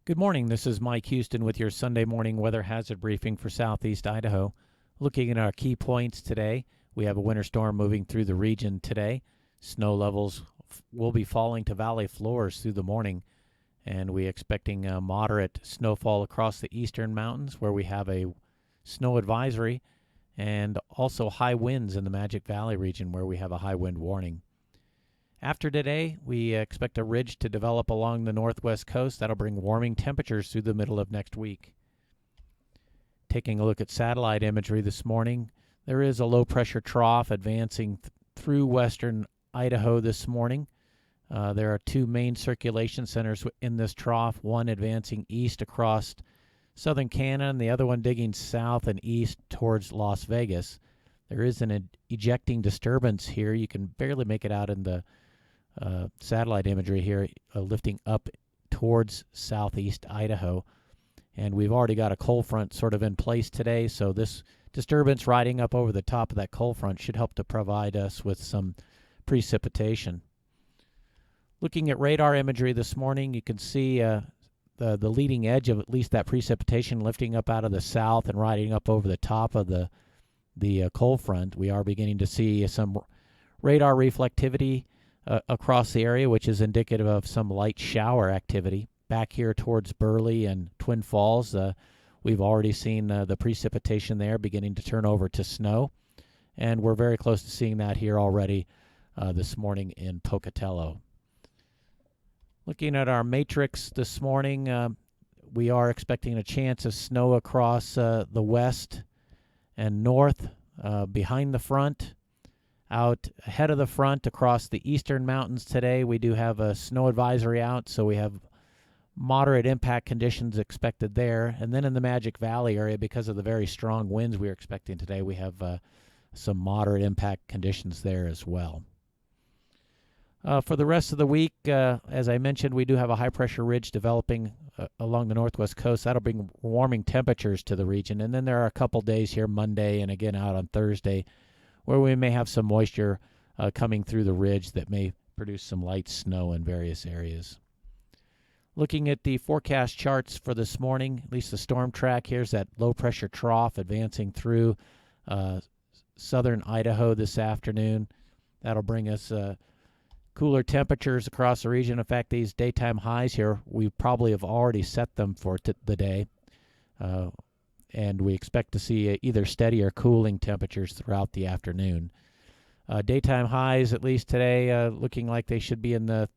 Good morning. This is Mike Houston with your Sunday morning weather hazard briefing for southeast Idaho. Looking at our key points today, we have a winter storm moving through the region today. Snow levels will be falling to valley floors through the morning, and we're expecting a moderate snowfall across the eastern mountains where we have a snow advisory, and also high winds in the Magic Valley region where we have a high wind warning. After today, we expect a ridge to develop along the northwest coast. That'll bring warming temperatures through the middle of next week. Taking a look at satellite imagery this morning, there is a low-pressure trough advancing through western Idaho this morning. There are two main circulation centers in this trough, one advancing east across southern Canada and the other one digging south and east towards Las Vegas. There is an ejecting disturbance here. You can barely make it out in the satellite imagery here, lifting up towards southeast Idaho. And we've already got a cold front sort of in place today, so this disturbance riding up over the top of that cold front should help to provide us with some precipitation. Looking at radar imagery this morning, you can see the leading edge of at least that precipitation lifting up out of the south and riding up over the top of the cold front. We are beginning to see some radar reflectivity across the area, which is indicative of some light shower activity. Back here towards Burley and Twin Falls, we've already seen the precipitation there beginning to turn over to snow, and we're very close to seeing that here already this morning in Pocatello. Looking at our matrix this morning, we are expecting a chance of snow across the west and north behind the front. Out ahead of the front across the eastern mountains today, we do have a snow advisory out, so we have moderate impact conditions expected there. And then in the Magic Valley area, because of the very strong winds we're expecting today, we have some moderate impact conditions there as well. For the rest of the week, as I mentioned, we do have a high-pressure ridge developing along the northwest coast. That'll bring warming temperatures to the region. And then there are a couple days here, Monday and again out on Thursday, where we may have some moisture coming through the ridge that may produce some light snow in various areas. Looking at the forecast charts for this morning, at least the storm track, here's that low-pressure trough advancing through southern Idaho this afternoon. That'll bring us cooler temperatures across the region. In fact, these daytime highs here, we probably have already set them for the day. And we expect to see either steady or cooling temperatures throughout the afternoon. Daytime highs, at least today, looking like they should be in the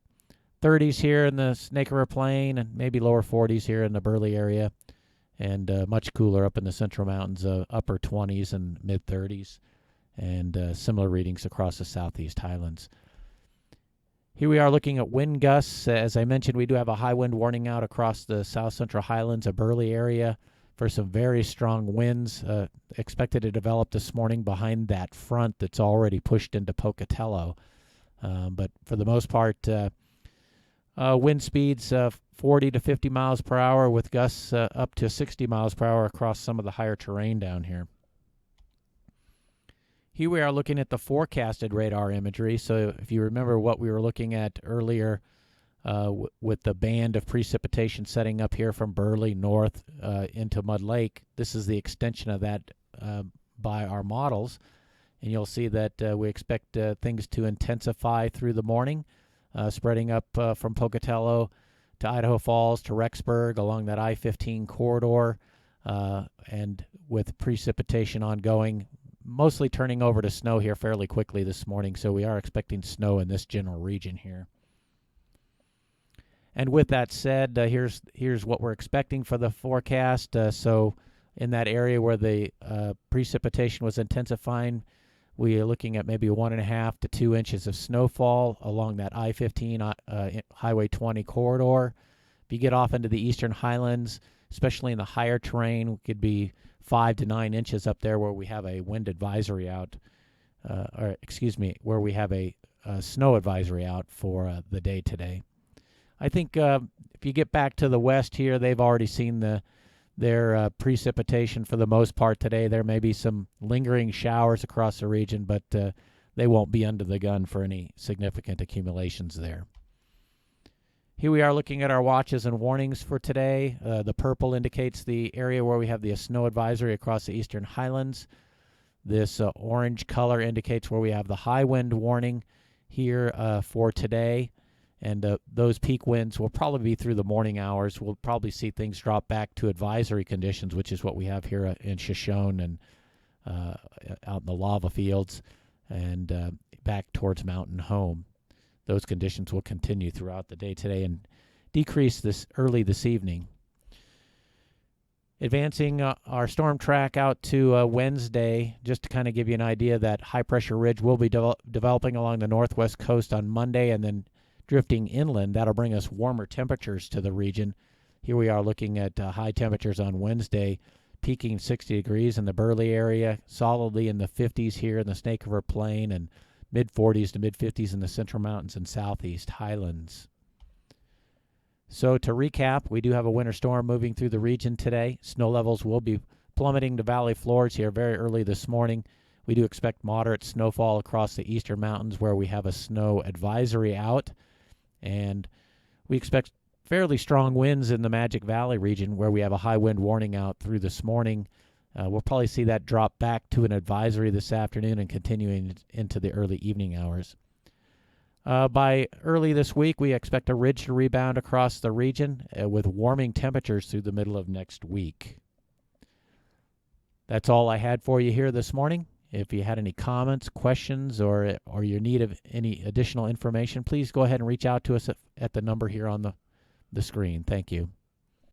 30s here in the Snake River Plain and maybe lower 40s here in the Burley area, and much cooler up in the Central Mountains, upper 20s and mid-30s, and similar readings across the southeast highlands. Here we are looking at wind gusts. As I mentioned, we do have a high wind warning out across the south central highlands, a Burley area, for some very strong winds expected to develop this morning behind that front that's already pushed into Pocatello. But for the most part, wind speeds 40 to 50 miles per hour with gusts up to 60 miles per hour across some of the higher terrain down here. Here we are looking at the forecasted radar imagery. So if you remember what we were looking at earlier, with the band of precipitation setting up here from Burley north into Mud Lake, this is the extension of that by our models. And you'll see that we expect things to intensify through the morning, spreading up from Pocatello to Idaho Falls to Rexburg along that I-15 corridor, and with precipitation ongoing, mostly turning over to snow here fairly quickly this morning. So we are expecting snow in this general region here. And with that said, here's what we're expecting for the forecast. So in that area where the precipitation was intensifying, we are looking at maybe 1.5 to 2 inches of snowfall along that I-15 Highway 20 corridor. If you get off into the eastern highlands, especially in the higher terrain, it could be 5 to 9 inches up there where we have a wind advisory out, where we have a snow advisory out for the day today. I think if you get back to the west here, they've already seen their precipitation for the most part today. There may be some lingering showers across the region, but they won't be under the gun for any significant accumulations there. Here we are looking at our watches and warnings for today. The purple indicates the area where we have the snow advisory across the eastern highlands. This orange color indicates where we have the high wind warning here for today. And those peak winds will probably be through the morning hours. We'll probably see things drop back to advisory conditions, which is what we have here in Shoshone and out in the lava fields and back towards Mountain Home. Those conditions will continue throughout the day today and decrease early this evening. Advancing our storm track out to Wednesday, just to kind of give you an idea, that high-pressure ridge will be developing along the northwest coast on Monday and then drifting inland. That'll bring us warmer temperatures to the region. Here we are looking at high temperatures on Wednesday, peaking 60 degrees in the Burley area, solidly in the 50s here in the Snake River Plain, and mid-40s to mid-50s in the Central Mountains and Southeast Highlands. So to recap, we do have a winter storm moving through the region today. Snow levels will be plummeting to valley floors here very early this morning. We do expect moderate snowfall across the eastern mountains where we have a snow advisory out. And we expect fairly strong winds in the Magic Valley region where we have a high wind warning out through this morning. We'll probably see that drop back to an advisory this afternoon and continuing into the early evening hours. By early this week, we expect a ridge to rebound across the region with warming temperatures through the middle of next week. That's all I had for you here this morning. If you had any comments, questions, or your need of any additional information, please go ahead and reach out to us at the number here on the screen. Thank you.